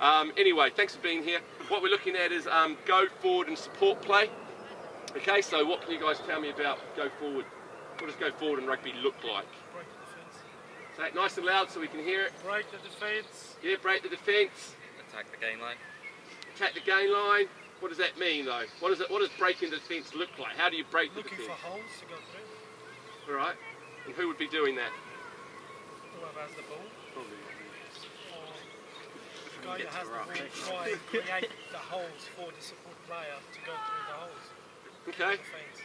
Anyway, thanks for being here. What we're looking at is go forward and support play. Okay, so what can you guys tell me about go forward? What does go forward in rugby look like? Break the defence. Say it nice and loud so we can hear it. Break the defence. Yeah, break the defence. Attack the gain line. Attack the gain line. What does that mean though? What does breaking the defence look like? How do you break the defence? Looking for holes to go through. All right. And who would be doing that? Whoever has the ball. Probably. The guy that has the ball try and create the holes for the support player to go through the holes. Okay. Defence.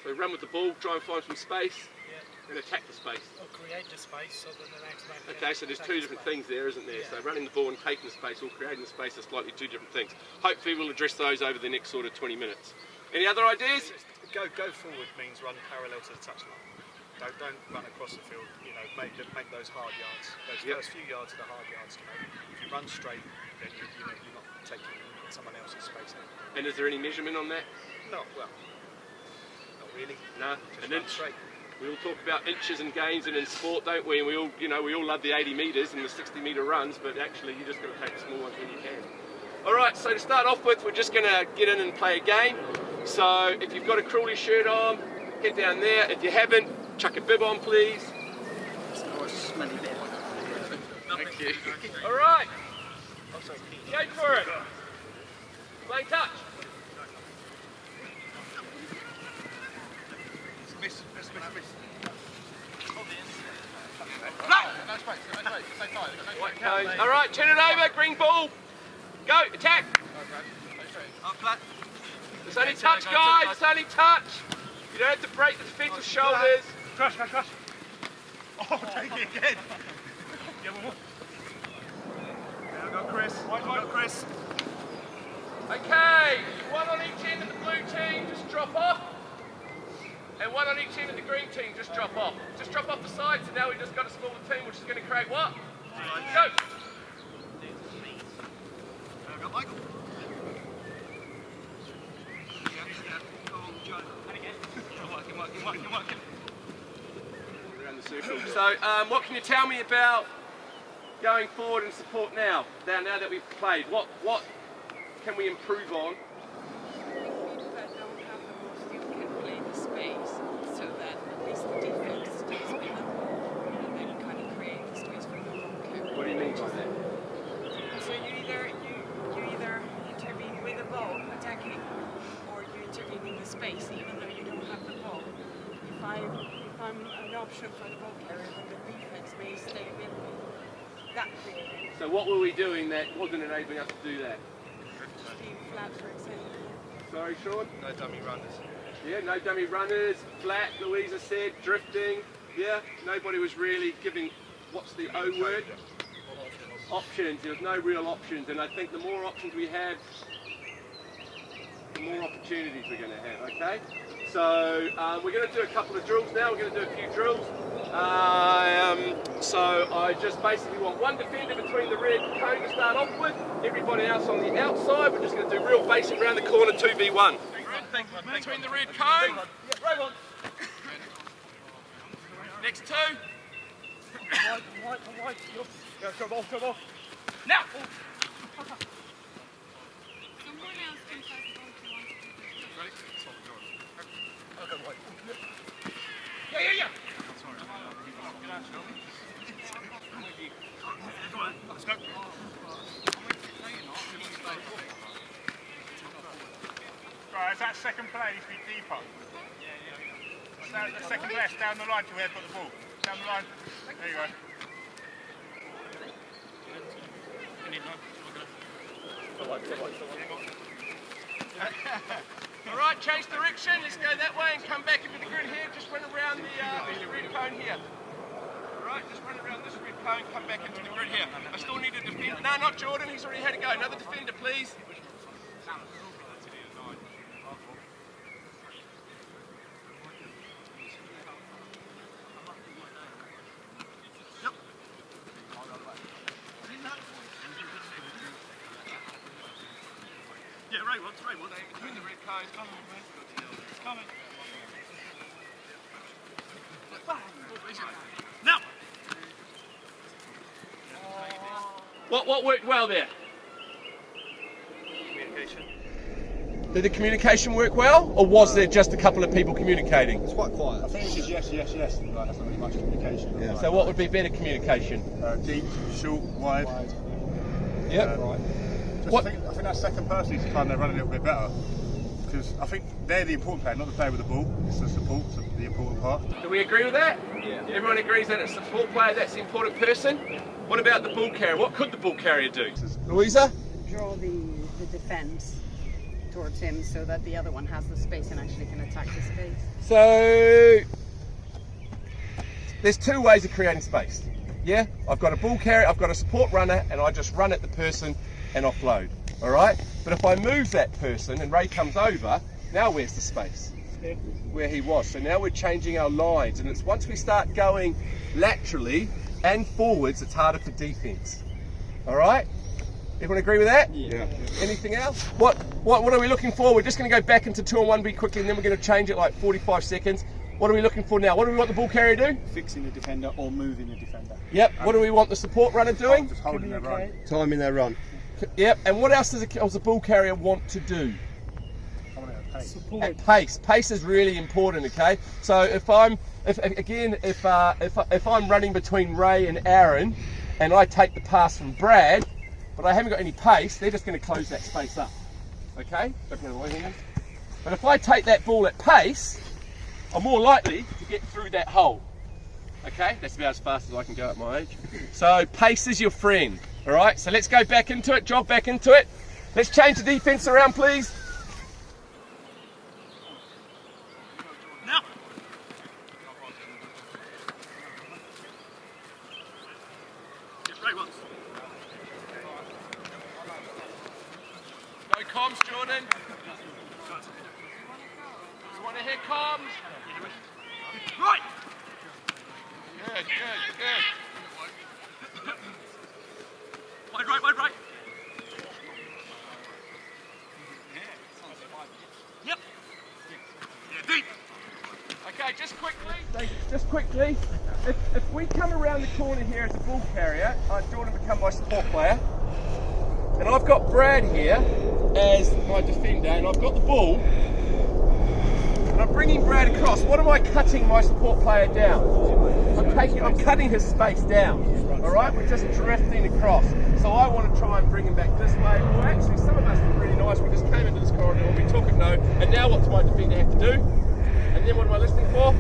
So run with the ball, try and find some space, Yeah. and attack the space. Or create the space so that the next man can Okay, so there's attack two the different space. things there, isn't there? Yeah. So running the ball and taking the space or creating the space are slightly two different things. Hopefully we'll address those over the next sort of 20 minutes. Any other ideas? Go forward means run parallel to the touchline. Don't run across the field. You know, make those hard yards. Those first few yards are the hard yards to make. If you run straight, then you're not taking someone else's space out. And is there any measurement on that? No, well, not really. No. Just An run inch. straight. We all talk about inches and gains and in sport, don't we? And we all love the 80 metres and the 60 metre runs, but actually you just got to take the small ones when you can. All right, so to start off with, we're just going to get in and play a game. So if you've got a Crawley shirt on, head down there. If you haven't, chuck a bib on, please. Smelly bit. Thank you. All right, go for it. Playing touch. White cones. All right, turn it over, green ball. Go, attack. It's only touch, guys, it's only touch. You don't have to break the defensive shoulders. Crush. Oh, take it again. Yeah, one more. There we go, Chris. Okay, one on each end of the blue team, just drop off. And one on each end of the green team, just drop off. Just drop off the sides, and now we've just got a smaller team, which is going to create what? Go! Michael. Working. Around the circle. So, what can you tell me about going forward and support now? Now that we've played, what can we improve on? People that don't have the ball still can play the space so that at least the defense stays with them and then kind of create the space for the ball. What do you mean by that? So you either intervene with the ball attacking or you intervene in the space even though you don't have the ball. If I'm an option for the ball carrier, then the defense may stay with me. That created So what were we doing that wasn't enabling us to do that? just being flat, for example. Sorry, Sean? No dummy runners. Yeah, no dummy runners, flat, Louisa said, drifting. Yeah, nobody was really giving, what's the O word? Options. There was no real options, and I think the more options we have, the more opportunities we're going to have, okay? So we're going to do a couple of drills now. We're going to do a few drills. So I just basically want one defender between the red cone to start off with. Everybody else on the outside. We're just going to do real basic round the corner 2v1. Between the red cone. Next two. White. Go ball. Now. Someone else can pass the ball to one. Yeah. Let's go. Right, as that second play needs to be deeper. The second play, down the line till we have got the ball. Down the line. There you go. All right, change direction. Let's go that way and come back into the grid here. Just run around the red cone here. All right, just run around this red cone, come back into the grid here. I still need a defender. No, not Jordan. He's already had to go. Another defender, please. Yeah, Ray wants. Between the red cones. Come on, man. It's coming. Now. What worked well there? communication. Did the communication work well, or was there just a couple of people communicating? It's quite quiet. I think it's just yes, yes, yes. Like, that's not really much communication. Yeah. So what would be better communication? Deep, short, wide. Yep. I think that second person needs to kind of run a little bit better. Because I think they're the important player, not the player with the ball. It's the support, the important part. Do we agree with that? Yeah. Everyone agrees that it's the support player that's the important person? What about the ball carrier? What could the ball carrier do? Louisa? Draw the defence towards him so that the other one has the space and actually can attack the space. So, there's two ways of creating space. Yeah, I've got a ball carrier, I've got a support runner, and I just run at the person and offload. All right? But if I move that person and Ray comes over, now where's the space? Where he was. So now we're changing our lines, and it's once we start going laterally and forwards, it's harder for defence. All right? Everyone agree with that? Yeah. Anything else? What are we looking for? We're just going to go back into 2-on-1 quickly, and then we're going to change it like 45 seconds. What are we looking for now? What do we want the ball carrier to do? Fixing the defender or moving the defender. Yep. What do we want the support runner doing? Just holding their run. Timing their run. Yep. And what else does the ball carrier want to do? At pace. Pace is really important. Okay. So if I'm running between Ray and Aaron, and I take the pass from Brad, but I haven't got any pace, they're just going to close that space up. Okay. But if I take that ball at pace, I'm more likely to get through that hole. Okay, that's about as fast as I can go at my age. So pace is your friend. All right, so let's go back into it, jog back into it. Let's change the defense around, please. Now. Yes, right once. No comms, Jordan. You want to hit comms? Right. Good. Wide right. Yep. Yeah, deep. Okay, just quickly, if we come around the corner here as a ball carrier, Jordan become my support player, and I've got Brad here as my defender, and I've got the ball, and I'm bringing Brad across. What am I cutting my support player down? I'm cutting his space down. All right, we're just drifting across. So I want to try and bring him back this way. Well, actually, some of us were really nice. We just came into this corridor and we took it no. And now what does my defender have to do? And then what am I listening for?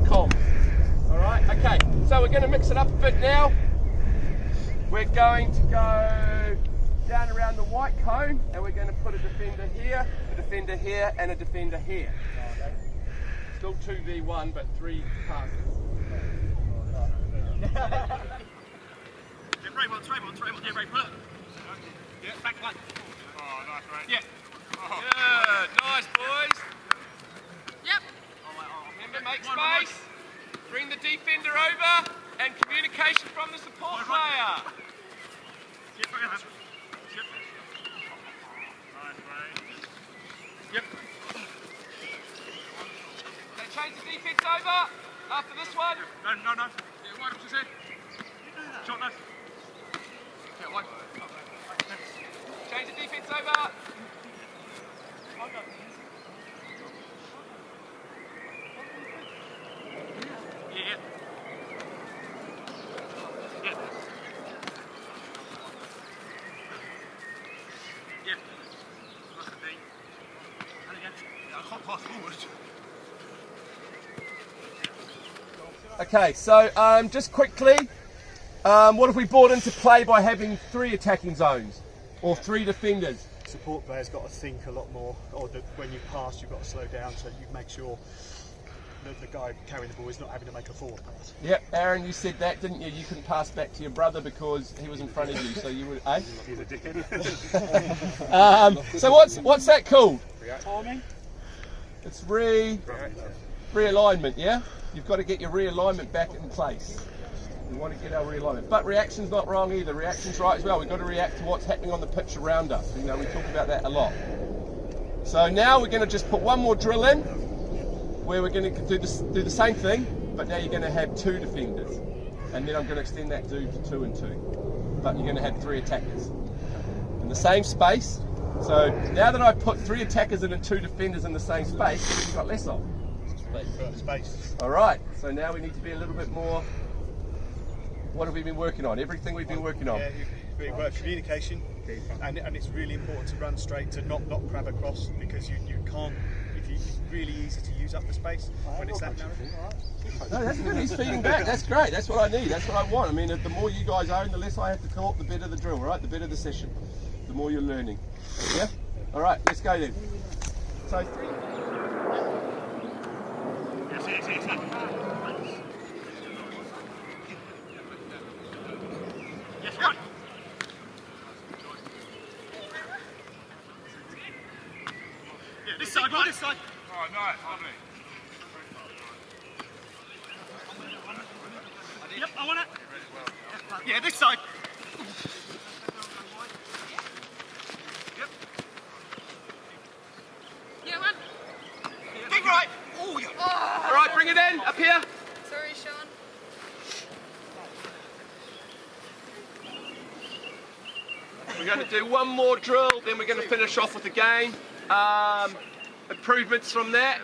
Calm. All right. Okay. So we're going to mix it up a bit now. We're going to go down around the white cone, and we're going to put a defender here, a defender here, and a defender here. Still 2v1, but 3 passes. Yeah, right once. Yeah, right, pull it. Yeah, back one. Oh, nice, right? Yeah. Good. Nice, boys. Yep. Remember, make space. Bring the defender over, and communication from the support player. Yep, right hand. Yep. Nice, right. Yep. Okay, change the defense over after this one. No. Yeah, right up to his head. Shot, no. Yeah, one. Change the defense over. Yeah. Nice and deep. And again. Yeah, I can't pass forward. Okay, so just quickly, what have we brought into play by having 3 attacking zones or 3 defenders? Support player's got to think a lot more, or when you pass, you've got to slow down so you make sure that the guy carrying the ball is not having to make a forward pass. Yep, Aaron, you said that, didn't you? You couldn't pass back to your brother because he was in front of you, so you would. Eh? He's a dickhead. So what's that called? Timing? It's realignment, yeah? You've got to get your realignment back in place. We want to get our realignment. But reaction's not wrong either. Reaction's right as well. We've got to react to what's happening on the pitch around us. You know, we talk about that a lot. So now we're going to just put one more drill in where we're going to do the same thing, but now you're going to have 2 defenders. And then I'm going to extend that to 2 and 2. But you're going to have 3 attackers. In the same space, So now that I've put 3 attackers in and 2 defenders in the same space, we've got less of. Space. All right, so now we need to be a little bit more. What have we been working on? Everything we've been working on. Yeah, we work communication, and it's really important to run straight, to not crab across, because you can't. It's really easy to use up the space when it's that narrow. No, that's good. He's feeding back. That's great. That's what I need. That's what I want. I mean, the more you guys own, the less I have to talk, the better the drill, right? The better the session. The more you're learning. Yeah? All right, let's go then. So 3. Yes, run. Yeah, this side, right? This side. Oh, nice, lovely. Yep, I want it. Yeah, this side. Yep. Yeah, man. Dig right. Oh, yeah. All right, bring it in. Up here. Sorry, Sean. We're going to do one more drill, then we're going to finish off with the game. Improvements from that.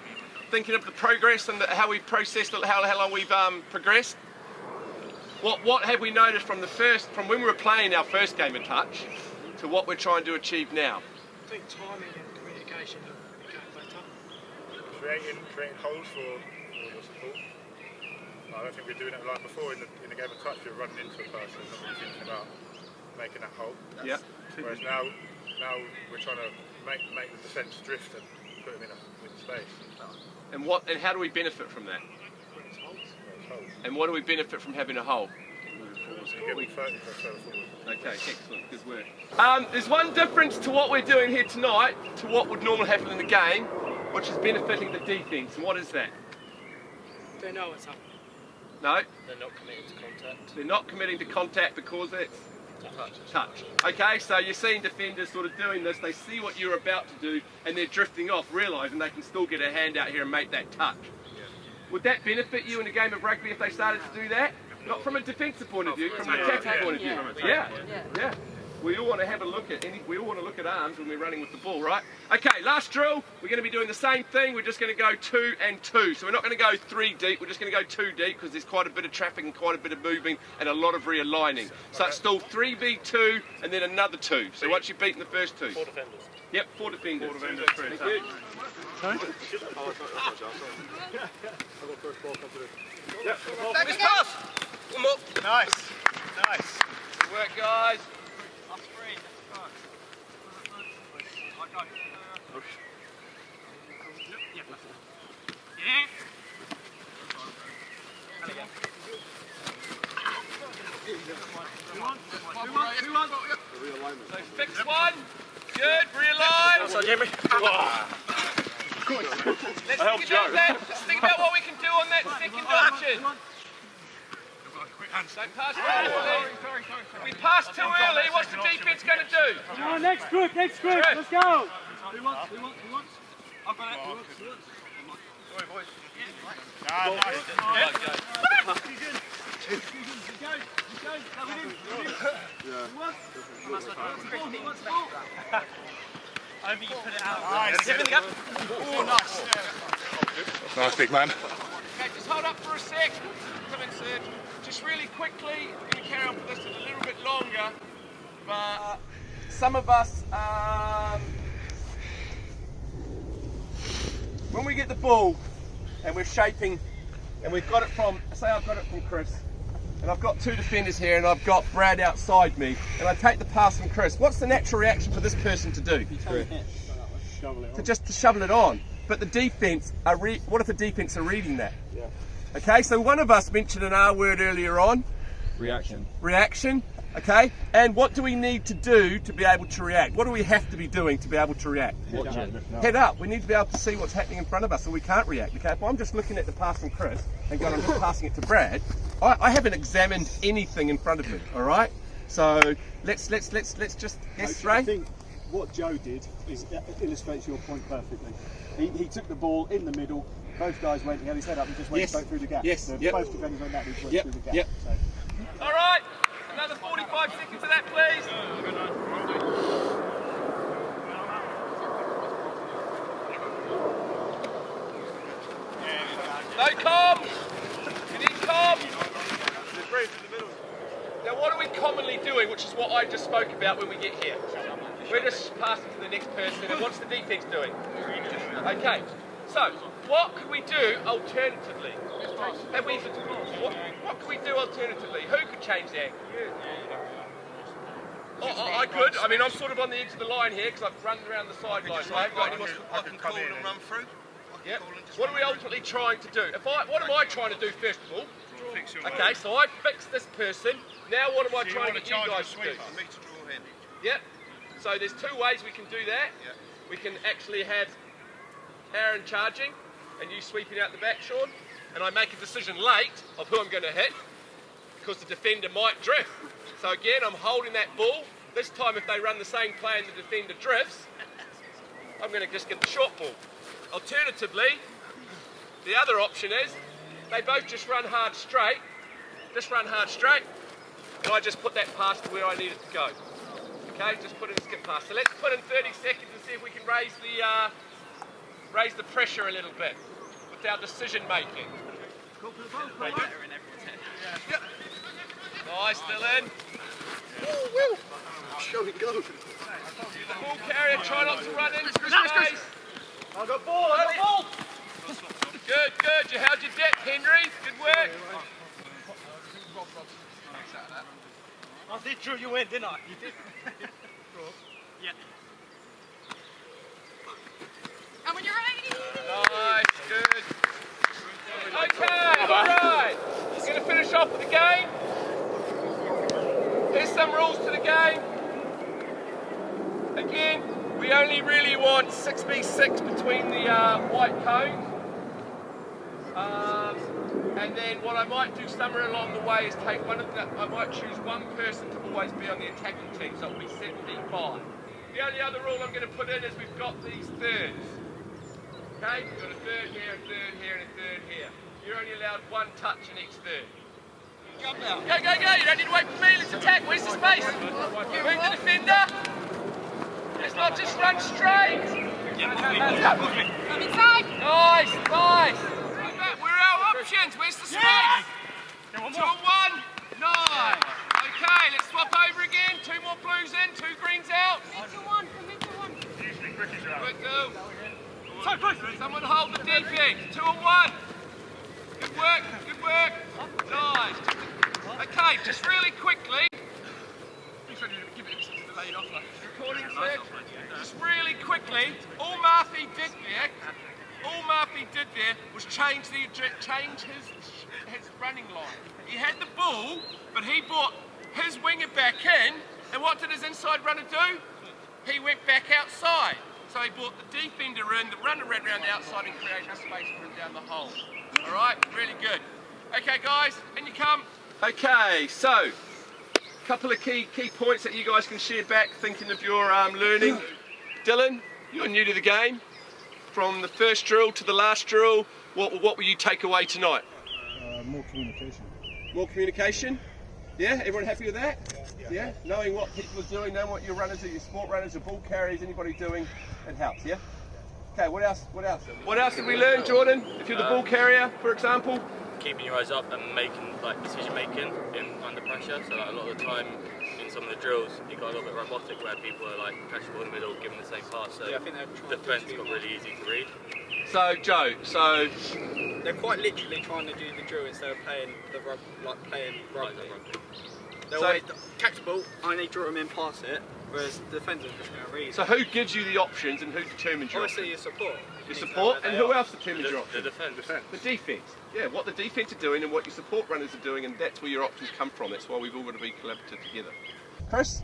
Thinking of the progress and how we've processed it, how long we've progressed. What have we noticed from when we were playing our first game of touch to what we're trying to achieve now? I think timing and communication became better. Creating holes for your support. I don't think we're doing it like before in the game of touch. You're running into a person, not really thinking about making that hole. Yeah. Whereas now we're trying to make the defence drift and put them in space. And how do we benefit from that? And what do we benefit from having a hole? You get 30 further forward. Okay, excellent, good work. There's one difference to what we're doing here tonight to what would normally happen in the game, which is benefiting the defence. And what is that? They know what's up. No? They're not committing to contact. They're not committing to contact because it's touch. Okay, so you're seeing defenders sort of doing this, they see what you're about to do and they're drifting off, realising they can still get a hand out here and make that touch. Yeah. Would that benefit you in a game of rugby if they started to do that? Not from a defensive point of view, from an attacking point of view. Yeah. We all want to have a look at arms when we're running with the ball, right? Okay, last drill. We're going to be doing the same thing. We're just going to go 2 and 2. So we're not going to go 3 deep. We're just going to go 2 deep because there's quite a bit of traffic and quite a bit of moving and a lot of realigning. So it's still 3v2 and then another 2. So once you've beaten the first 2. 4 defenders. Yep, 4 defenders. 4 defenders. Thank you. Sorry? Miss pass. One more. Nice. Good work, guys. So fix one. Good. Realign. So Jeremy. Let's think about what we can do on that second option. Don't pass too early. If we pass too early, what's the defence going to do? Come on, next group, let's go. Who wants? I've got it. Sorry, boys. Only you put it out. Nice. Oh, nice. Nice, big man. Okay, just hold up for a sec. Come in, Serge. Just really quickly, we're going to carry on with this a little bit longer, but some of us, when we get the ball and we're shaping, and we've got it from, say I've got it from Chris, and I've got 2 defenders here and I've got Brad outside me, and I take the pass from Chris, what's the natural reaction for this person to do? To shovel it on. But the defence, what if the defence are reading that? Yeah. Okay, so one of us mentioned an R word earlier on. Reaction. Okay, and what do we need to do to be able to react? What do we have to be doing to be able to react? Head up. We need to be able to see what's happening in front of us, so we can't react. Okay, if I'm just looking at the pass from Chris and going, I'm just passing it to Brad, I haven't examined anything in front of me. All right, so let's just Ray. I think what Joe did illustrates your point perfectly. He took the ball in the middle. Both guys went, he had his head up and just went straight through the gap. Yes. So both defenders went that, he went through the gap. So. All right, another 45 seconds of that, please. which is what I just spoke about when we get here. We're just passing to the next person, and what's the defence doing? Okay, so what could we do alternatively? What could we do alternatively? Who could change that? I could. I mean, I'm sort of on the edge of the line here because I've run around the sideline. So I haven't got anyone. I can call and run through. Yep. What are we ultimately trying to do? What am I trying to do first of all? Okay, so I fixed this person. Now what am I trying to get you guys to do? Me to draw in. Yep. So there's two ways we can do that. Yep. We can actually have Aaron charging and you sweeping out the back, Sean, and I make a decision late of who I'm going to hit because the defender might drift. So again, I'm holding that ball. This time if they run the same play and the defender drifts, I'm going to just get the short ball. Alternatively, the other option is they both just run hard straight, and I just put that pass to where I need it to go. Okay, just put in a skip pass. So let's put in 30 seconds and see if we can raise the pressure a little bit with our decision making. Yep. Nice, Dylan. Woo. Show it go. Ball carrier, try not to run into space. I've got ball, I've got ball! Good. You held your depth, Henry. Good work. I did draw you in, didn't I? You did. Yeah. And when you're ready. Nice, good. Okay, alright. We're going to finish off with the game. Here's some rules to the game. Again, we only really want 6v6 between the white cones. And then what I might do somewhere along the way is take I might choose one person to always be on the attacking team, so it'll be 7v5. The only other rule I'm going to put in is we've got these thirds. Okay, we've got a third here, a third here, and a third here. You're only allowed one touch in each third. Jump now. Go, you don't need to wait for me, let's attack. Where's the space? Move the defender. Let's not just run straight. Come inside. Nice. Where are our options? Where's the space? 2 and 1. Nice. Okay, let's swap over again. 2 more blues in, 2 greens out. Into one. Come into one. Usually British are Good go. Someone hold the defense. 2 and 1. Good work. Nice. Okay, just really quickly. Recording, sir. Just really quickly, all Murphy did there was change his running line. He had the ball, but he brought his winger back in, and what did his inside runner do? He went back outside. So he brought the defender in, the runner ran around the outside and created a space for him down the hole. All right, really good. Okay, guys, in you come. Okay, so a couple of key points that you guys can share back, thinking of your learning. Dylan, you're new to the game. From the first drill to the last drill, what will you take away tonight? More communication. More communication? Yeah, everyone happy with that? Yeah. Knowing what people are doing, knowing what your runners are, your sport runners, your ball carriers, anybody doing, it helps, yeah? Okay, what else? What else did we learn, Jordan? If you're the ball carrier, for example? Keeping your eyes up and making decision making under pressure. So a lot of the time in some of the drills you got a little bit robotic where people are catch the ball in the middle, giving the same pass. So I think the defence got really easy to read. So Joe, they're quite literally trying to do the drill instead of playing rugby. They'll always catch the ball, I need to draw them in, pass it, whereas the defenders are just going to read. So who gives you the options and who determines your Obviously your support. Your support, and who else determines your The options? defence. The defence. Yeah, what the defence are doing and what your support runners are doing, and that's where your options come from. That's why we've all got to be collaborative together. Chris?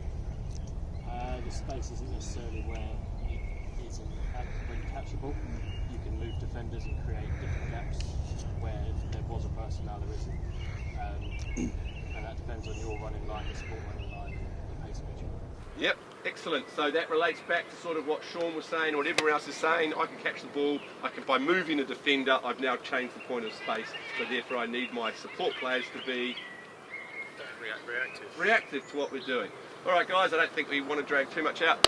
The space isn't necessarily where it isn't when catchable. You can move defenders and create different gaps where if there was a person, now there isn't. And that depends on your running line, the support running line, and the pace of each one. Yep, excellent. So that relates back to sort of what Sean was saying, or what everyone else is saying. I can catch the ball. By moving a defender, I've now changed the point of space. So therefore, I need my support players to be reactive to what we're doing. All right, guys. I don't think we want to drag too much out.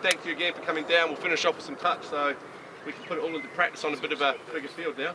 Thank you again for coming down. We'll finish off with some touch, so we can put it all into practice on a bit of a bigger field now.